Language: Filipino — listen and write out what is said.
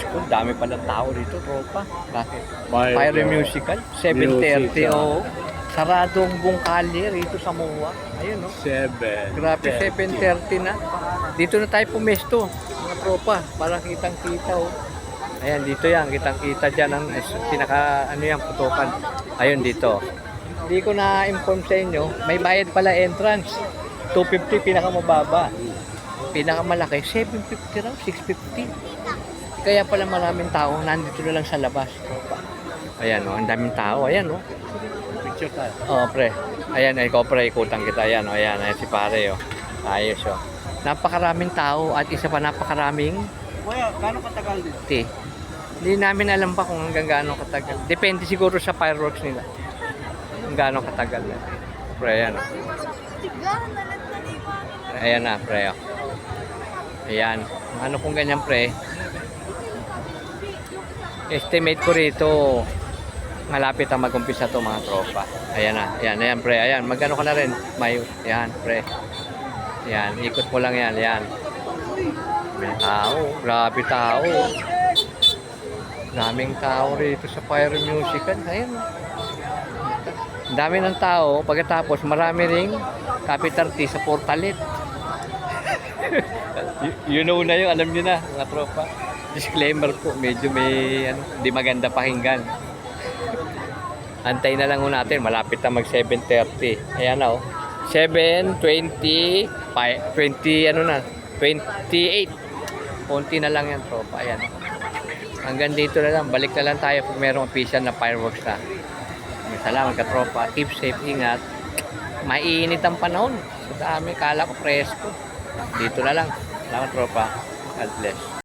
Presko. Dami palang tao dito, tropa. Bakit? Fire, Fire Musical. 7:30, music, oo. Saradong buong kalye rito sa MOA. Ayun, no? 7. Grabe, 7:30 na. Dito na tayo pumesto, mga tropa, para kitang-kita, oh. Ayan, dito yan, kitang-kita dyan ang pinaka, ano yan, putukan. Ayun, dito. Hindi ko na-inform sa inyo, may bayad pala entrance. 250 pinakamababa. Pinakamalaki, 750 raw, 650. Kaya pala maraming tao, nandito na lang sa labas, tropa. Ayan, oh, ang daming tao, ayan, oh. Picture tayo. Oh, pre. Ayan, ikaw pre, ikutan kita. Ayan, oh, ayan, ayan si pare, oh. Ayos, oh. Napakaraming tao at isa pa napakaraming Kuya, gano'ng katagal din? tea. Hindi namin alam pa kung hanggang gaano katagal. Depende siguro sa fireworks nila. Kung gaano katagal na. Pre, ayan, oh. Ayan na, pre, oh. Ayan. Ano kung ganyan, pre? Estimate ko rito, malapit ang mag-umpisa to mga tropa. Ayan na, ayan pre, ayan, magano ka na rin, Mayo, ayan pre, ayan, ikot mo lang yan, ayan, may tao, grabe tao, daming tao rito sa Fire Musical, ayan, ang dami ng tao, pagkatapos marami ring capital T sa Portalet. You know na yun, alam nyo na mga tropa. Disclaimer po, medyo may ano, di maganda pakinggan. Antay na lang ho natin, malapit na mag 7:30. Ayan na, oh. 7:20, 20 ano na, 28. Konti na lang yan, tropa. Ayan. Hanggang dito na lang, balik na lang tayo pag mayroong official na fireworks na. Salamat ka, tropa. Keep safe, ingat. Mainit ang panahon. Sa dami, kala ko presko. Dito na lang. Salamat, tropa. God bless.